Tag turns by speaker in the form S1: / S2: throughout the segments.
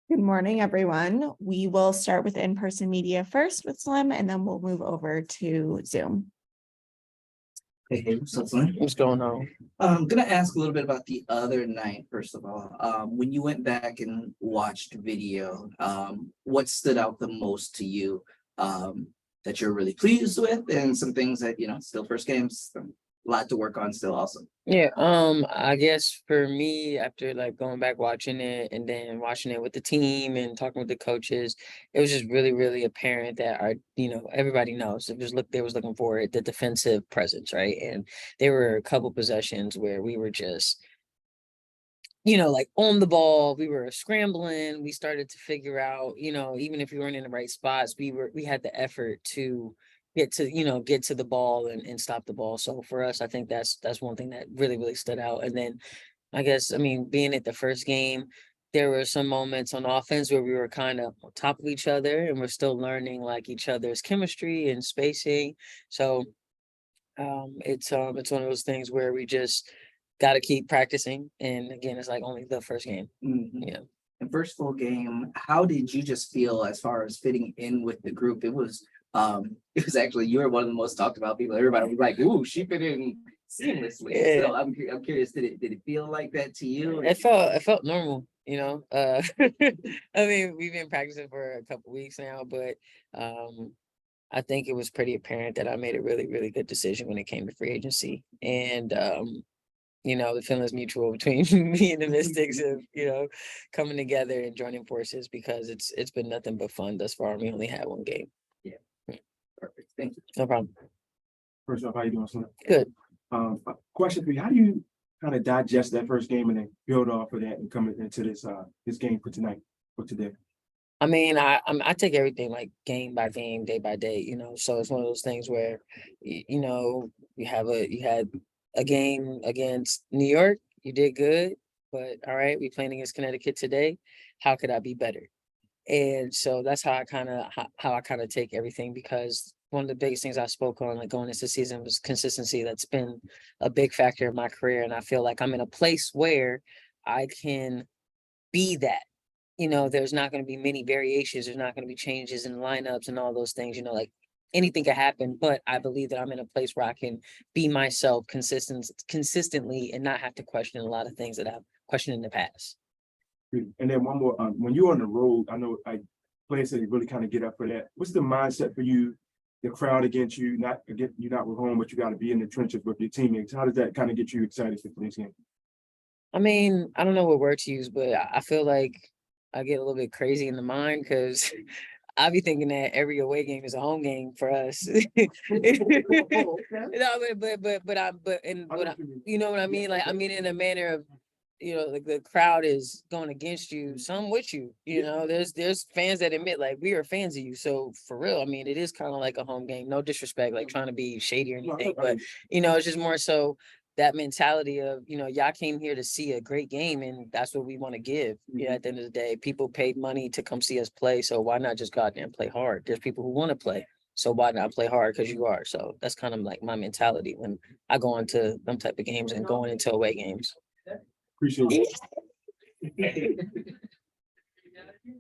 S1: Good morning, everyone. We will start with in-person media first with Slim, and then we'll move over to Zoom.
S2: Hey, what's up, Slim?
S3: What's going on?
S2: I'm gonna ask a little bit about the other night, first of all. When you went back and watched video, what stood out the most to you that you're really pleased with, and some things that, still first games, a lot to work on still also.
S3: Yeah, I guess for me, after like going back watching it and then watching it with the team and talking with the coaches, it was just really, really apparent that everybody knows they was looking for it, the defensive presence, right? And there were a couple possessions where we were just, like on the ball, we were scrambling, we started to figure out, even if we weren't in the right spots, we had the effort to get to the ball and stop the ball. So for us, I think that's one thing that really, really stood out. And then I guess, being at the first game, there were some moments on offense where we were kind of on top of each other and we're still learning like each other's chemistry and spacing. So it's one of those things where we just got to keep practicing. And again, it's like only the first game.
S2: Mhm.
S3: Yeah.
S2: And first full game, how did you just feel as far as fitting in with the group? It was actually, you were one of the most talked about people. Everybody was like, "Ooh, she fit in seamlessly."
S3: Yeah.
S2: So I'm curious, did it feel like that to you?
S3: It felt normal, we've been practicing for a couple weeks now, but I think it was pretty apparent that I made a really, really good decision when it came to free agency. And the feelings mutual between me and the Mystics of, coming together and joining forces, because it's been nothing but fun thus far. We only had one game.
S2: Yeah. Perfect. Thank you.
S3: No problem.
S4: First off, how you doing, Slim?
S3: Good.
S4: Question for you: how do you kind of digest that first game and then build off of that and come into this game for tonight or today?
S3: I take everything like game by game, day by day. So it's one of those things where, you had a game against New York, you did good, but all right, we playing against Connecticut today. How could I be better? And so that's how I kind of take everything, because one of the biggest things I spoke on like going into the season was consistency. That's been a big factor in my career, and I feel like I'm in a place where I can be that. There's not going to be many variations. There's not going to be changes in lineups and all those things. Like anything could happen, but I believe that I'm in a place where I can be myself consistently and not have to question a lot of things that I've questioned in the past.
S4: And then one more: when you're on the road, I know players say really kind of get up for that. What's the mindset for you? The crowd against you, you're not with home, but you got to be in the trenches with your teammates. How does that kind of get you excited for this game?
S3: I don't know what word to use, but I feel like I get a little bit crazy in the mind, because I be thinking that every away game is a home game for us. No, you know what I mean? Like, in a manner of, like the crowd is going against you, some with you. There's fans that admit like we are fans of you. So for real, it is kind of like a home game. No disrespect, like trying to be shady or anything, but it's just more so that mentality of, y'all came here to see a great game, and that's what we want to give. Yeah, at the end of the day, people paid money to come see us play, so why not just go out there and play hard? There's people who want to play, so why not play hard? Because you are. So that's kind of like my mentality when I go into them type of games and going into away games.
S4: Appreciate it.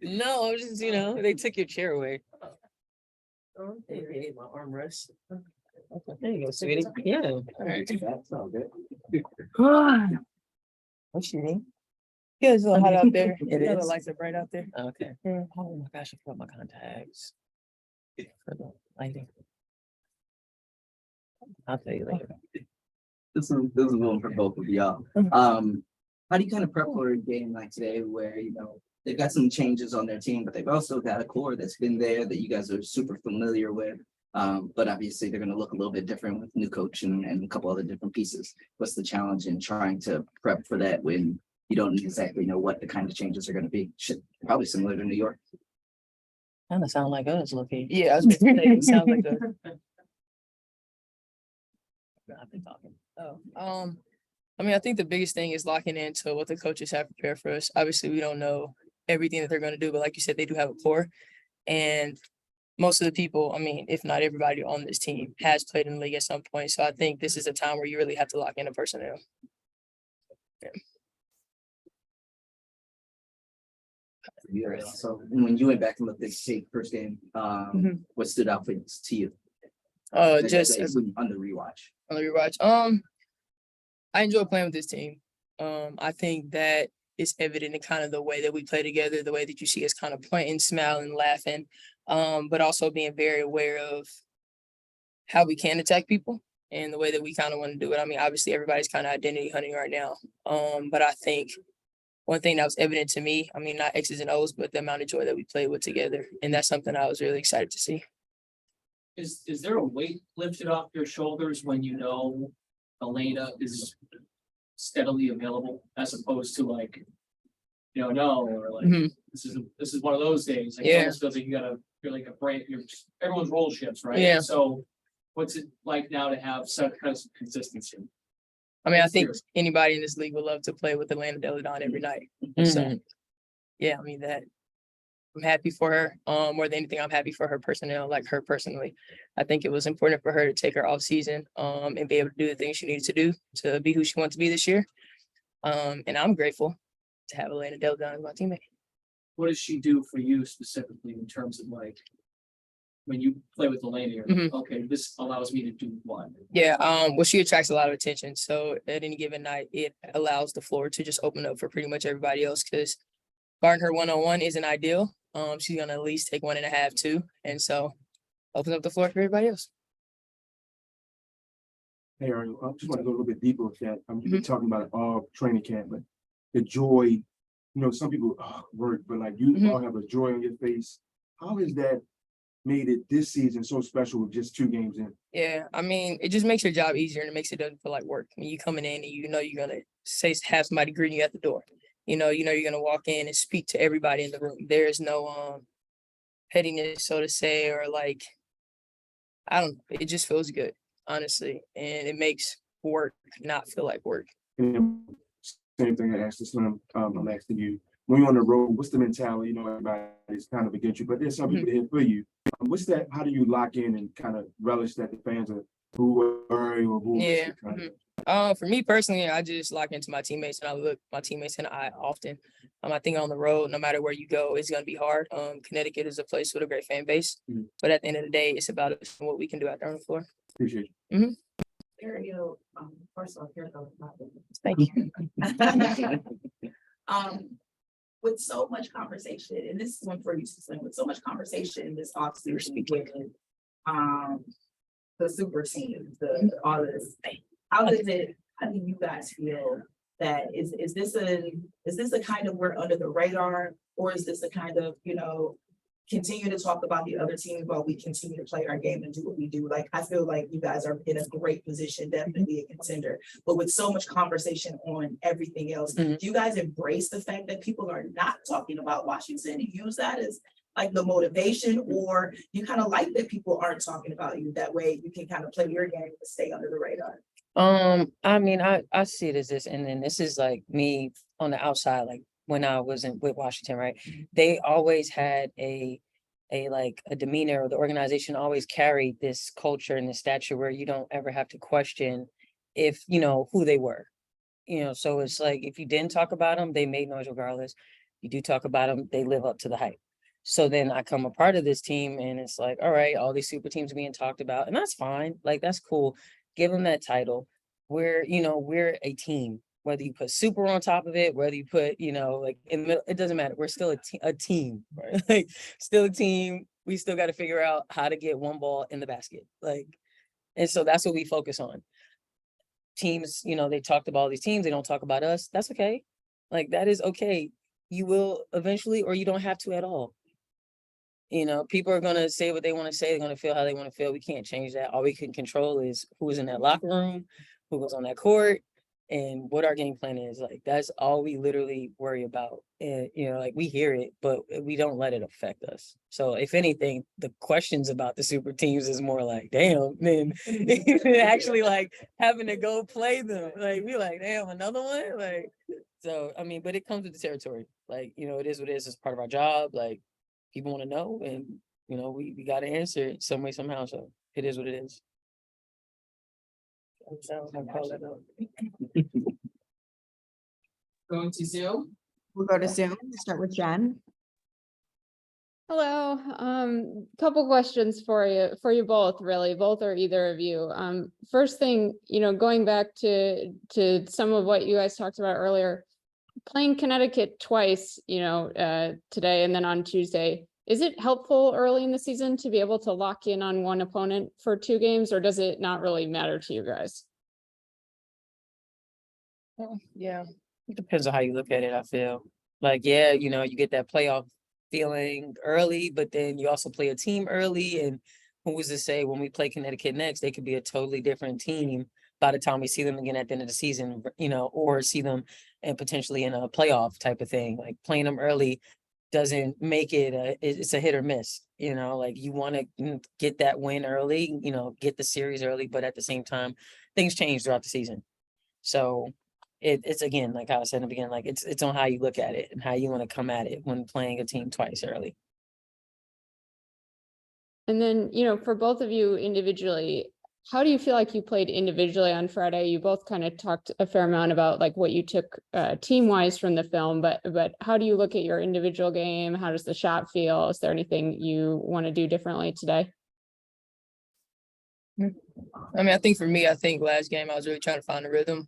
S3: No, I'm just, they took your chair away. Oh, they ate my armrest. Okay, there you go, sweetie. Yeah. All right.
S4: That's all good.
S3: What's shooting?
S5: Yeah, it's a little hot out there.
S3: It
S5: The
S3: is?
S5: lights are bright out there.
S3: Okay.
S5: Yeah.
S3: Oh my gosh, I forgot my contacts for the lighting. I'll tell you later.
S2: This is one for both of y'all. How do you kind of prep for a game like today where, they've got some changes on their team, but they've also got a core that's been there that you guys are super familiar with. But obviously they're going to look a little bit different with new coach and a couple other different pieces. What's the challenge in trying to prep for that when you don't exactly know what the kind of changes are going to be? Probably similar to New York.
S3: Kind of sound like us, looking.
S5: Yeah, I was gonna say, it sounds like a.
S3: I've been talking.
S5: Oh, I think the biggest thing is locking into what the coaches have prepared for us. Obviously, we don't know everything that they're going to do, but like you said, they do have a core, and most of the people, if not everybody on this team, has played in the league at some point. So I think this is a time where you really have to lock in a personnel. Yeah.
S2: for you, Ariel. So when you went back and looked at the tape first game, what stood out to you?
S5: Just
S2: On the rewatch.
S5: on the rewatch. I enjoy playing with this team. I think that it's evident in kind of the way that we play together, the way that you see us kind of pointing, smiling, laughing, but also being very aware of how we can attack people and the way that we kind of want to do it. I mean, obviously everybody's kind of identity hunting right now. But I think one thing that was evident to me, I mean, not X's and O's, but the amount of joy that we played with together. And that's something I was really excited to see.
S6: Is there a weight lifted off your shoulders when you know Elena is steadily available as opposed to like, no, or like
S5: Mhm.
S6: this is one of those days. Like it
S5: Yeah.
S6: almost feels like you're like a brain, everyone's role shifts, right?
S5: Yeah.
S6: So what's it like now to have some kind of consistency?
S5: I mean, I think anybody in this league would love to play with Atlanta Deladon every night. So, yeah, I mean that I'm happy for her. More than anything, I'm happy for her personnel, like her personally. I think it was important for her to take her off season, and be able to do the things she needed to do to be who she wants to be this year. And I'm grateful to have Atlanta Deladon as my teammate.
S6: What does she do for you specifically in terms of like when you play with Elena, you're
S5: Mhm.
S6: like, okay, this allows me to do what?
S5: Yeah, well, she attracts a lot of attention. So at any given night, it allows the floor to just open up for pretty much everybody else because guarding her one-on-one isn't ideal. She's gonna at least take 1.5, 2. And so opens up the floor for everybody else.
S4: Hey, Ariel, I just want to go a little bit deeper with that. You've been talking about it all training camp, but the joy, some people work, but like you all have a joy on your face. How has that made it this season so special with just 2 games in?
S5: Yeah, I mean, it just makes your job easier and it makes it doesn't feel like work. When you coming in and you're gonna have somebody greeting you at the door. You're gonna walk in and speak to everybody in the room. There is no pettiness, so to say, or like I don't know. It just feels good, honestly. And it makes work not feel like work.
S4: And same thing I asked this one, I'm asking you. When you're on the road, what's the mentality? Everybody's kind of against you, but there's some people here for you. What's that? How do you lock in and kind of relish that the fans are who are you or who?
S5: Yeah. For me personally, I just lock into my teammates and I look my teammates in the eye often. I think on the road, no matter where you go, it's gonna be hard. Connecticut is a place with a great fan base, but at the end of the day, it's about us and what we can do out there on the floor.
S4: Appreciate you.
S7: Ariel, first off, here goes my
S5: Thank you.
S7: with so much conversation, and this is one for you, Susan, with so much conversation this offseason with the super team, all of this thing. How do you guys feel that is this a kind of we're under the radar, or is this a kind of, continue to talk about the other teams while we continue to play our game and do what we do? Like, I feel like you guys are in a great position, definitely a contender, but with so much conversation on everything else, do you guys embrace the fact that people are not talking about Washington and use that as like the motivation, or you kind of like that people aren't talking about you? That way you can kind of play your game and stay under the radar.
S3: I mean, I see it as this, and then this is like me on the outside, like when I wasn't with Washington, right? They always had a demeanor, or the organization always carried this culture and this stature where you don't ever have to question if who they were. So it's like if you didn't talk about them, they made noise regardless. You do talk about them, they live up to the hype. So then I come a part of this team and it's like, all right, all these super teams being talked about, and that's fine. Like, that's cool. Give them that title. We're a team. Whether you put super on top of it, whether you put, like in the middle, it doesn't matter. We're still a team, right? Like, still a team. We still got to figure out how to get one ball in the basket. Like, and so that's what we focus on. Teams, they talked about all these teams. They don't talk about us. That's okay. Like, that is okay. You will eventually, or you don't have to at all. People are going to say what they want to say. They're going to feel how they want to feel. We can't change that. All we can control is who's in that locker room, who goes on that court, and what our game plan is. Like, that's all we literally worry about. And, like, we hear it, but we don't let it affect us. So if anything, the questions about the super teams is more like, damn, man, actually like having to go play them. Like, we like, damn, another one. Like, so, I mean, but it comes with the territory. Like, it is what it is. It's part of our job. Like, people want to know, and we got to answer it some way, somehow. So it is what it is.
S6: Going to Zoom.
S1: We'll go to Zoom, start with Jen.
S8: Hello. Couple questions for you both, really, both or either of you. First thing, going back to some of what you guys talked about earlier, playing Connecticut twice, today and then on Tuesday, is it helpful early in the season to be able to lock in on one opponent for 2 games, or does it not really matter to you guys?
S5: Yeah.
S3: It depends on how you look at it, I feel. Like, yeah, you get that playoff feeling early, but then you also play a team early. And who was to say when we play Connecticut next, they could be a totally different team by the time we see them again at the end of the season, or see them and potentially in a playoff type of thing. Like playing them early doesn't make it's a hit or miss, like you want to get that win early, get the series early, but at the same time, things change throughout the season. So it's again, like I said in the beginning, like it's on how you look at it and how you want to come at it when playing a team twice early.
S8: And then, for both of you individually, how do you feel like you played individually on Friday? You both kind of talked a fair amount about like what you took team wise from the film, but how do you look at your individual game? How does the shot feel? Is there anything you want to do differently today?
S5: I mean, I think for me, last game I was really trying to find a rhythm.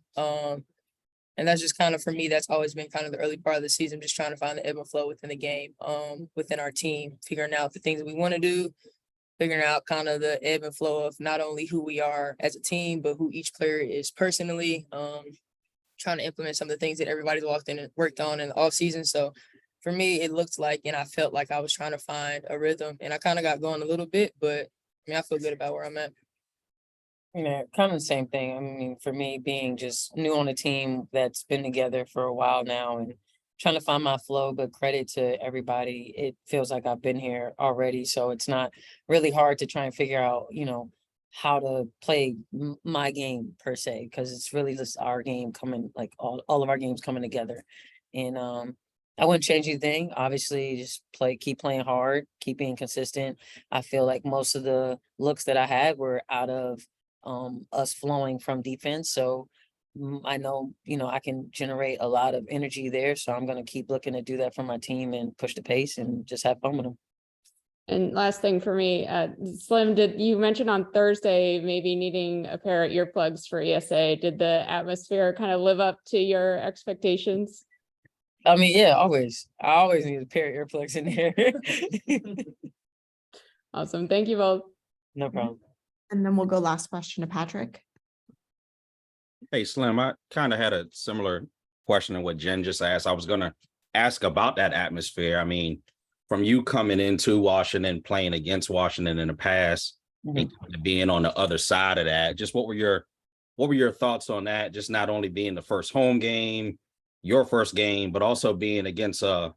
S5: And that's just kind of, for me, that's always been kind of the early part of the season, just trying to find the ebb and flow within the game, within our team, figuring out the things that we want to do, figuring out kind of the ebb and flow of not only who we are as a team, but who each player is personally, trying to implement some of the things that everybody's walked in and worked on in the off season. So for me, it looked like, and I felt like I was trying to find a rhythm, and I kind of got going a little bit, but I mean, I feel good about where I'm at.
S3: Yeah, kind of the same thing. I mean, for me, being just new on a team that's been together for a while now and trying to find my flow, but credit to everybody. It feels like I've been here already, so it's not really hard to try and figure out, how to play my game per se, because it's really just our game coming, like all of our games coming together. And I wouldn't change anything. Obviously, just keep playing hard, keep being consistent. I feel like most of the looks that I had were out of us flowing from defense. So I know, I can generate a lot of energy there. So I'm going to keep looking to do that for my team and push the pace and just have fun with them.
S8: And last thing for me, Slim, did you mention on Thursday maybe needing a pair of earplugs for ESA? Did the atmosphere kind of live up to your expectations?
S3: I mean, yeah, always. I always need a pair of earplugs in there.
S8: Awesome. Thank you both.
S3: No problem.
S1: And then we'll go last question to Patrick.
S9: Hey, Slim, I kind of had a similar question to what Jen just asked. I was going to ask about that atmosphere. I mean, from you coming into Washington, playing against Washington in the past, and being on the other side of that, just what were your thoughts on that? Just not only being the first home game, your first game, but also being against a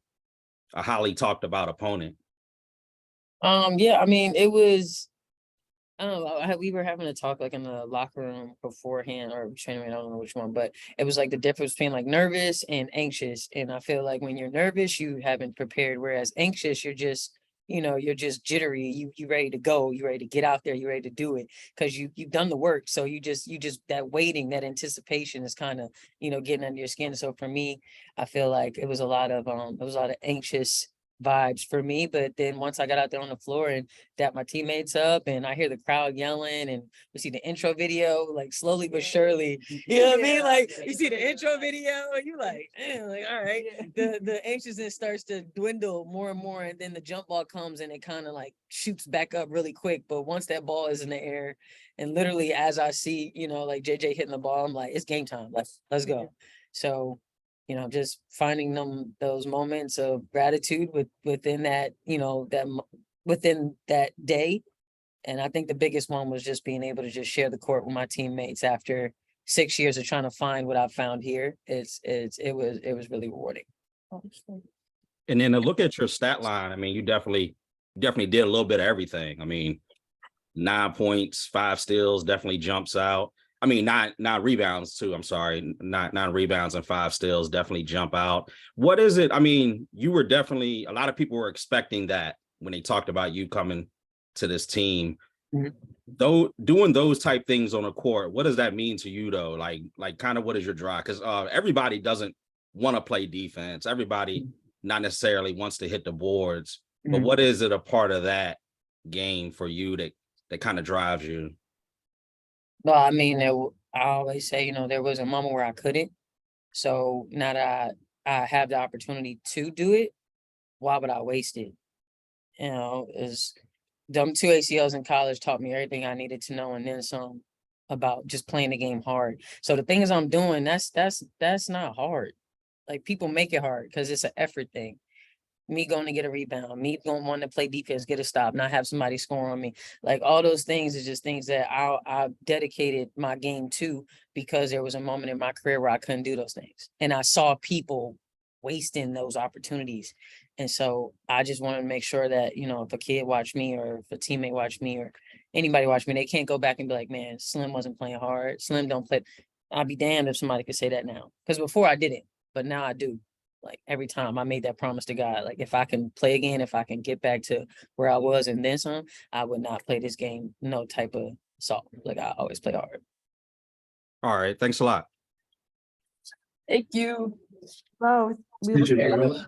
S9: highly talked about opponent.
S3: Yeah, I mean, it was, I don't know, we were having a talk like in the locker room beforehand or training, I don't know which one, but it was like the difference between like nervous and anxious. And I feel like when you're nervous, you haven't prepared, whereas anxious, you're just jittery. You ready to go, you ready to get out there, you ready to do it because you've done the work. So you just that waiting, that anticipation is kind of, getting under your skin. So for me, I feel like it was a lot of anxious vibes for me. But then once I got out there on the floor and dapped my teammates up and I hear the crowd yelling and we see the intro video, like slowly but surely, you know what I mean? Like you see the intro video and you like, like, all right, the anxiousness starts to dwindle more and more. And then the jump ball comes and it kind of like shoots back up really quick. But once that ball is in the air and literally as I see, like JJ hitting the ball, I'm like, it's game time. Let's go. So just finding those moments of gratitude within that, within that day. And I think the biggest one was just being able to just share the court with my teammates after 6 years of trying to find what I found here. It was really rewarding.
S9: And then to look at your stat line, I mean, you definitely did a little bit of everything. I mean, 9 points, 5 steals definitely jumps out. I mean, not rebounds too. I'm sorry, not 9 rebounds and 5 steals definitely jump out. What is it? I mean, you were definitely, a lot of people were expecting that when they talked about you coming to this team. Though doing those type things on the court, what does that mean to you though? Like kind of what is your drive? Because everybody doesn't want to play defense. Everybody not necessarily wants to hit the boards. But what is it a part of that game for you that kind of drives you?
S3: Well, I mean, I always say, there was a moment where I couldn't. So now that I have the opportunity to do it, why would I waste it? Is them 2 ACLs in college taught me everything I needed to know and then some about just playing the game hard. So the things I'm doing, that's not hard. Like people make it hard because it's an effort thing. Me going to get a rebound, me going wanting to play defense, get a stop, not have somebody score on me. Like all those things is just things that I dedicated my game to because there was a moment in my career where I couldn't do those things. And I saw people wasting those opportunities. And so I just wanted to make sure that, if a kid watched me or if a teammate watched me or anybody watched me, they can't go back and be like, man, Slim wasn't playing hard. Slim don't play. I'd be damned if somebody could say that now. Because before I didn't, but now I do. Like every time I made that promise to God, like if I can play again, if I can get back to where I was and then some, I would not play this game no type of soft. Like I always play hard.
S9: All right. Thanks a lot.
S5: Thank you.
S1: Both. We will-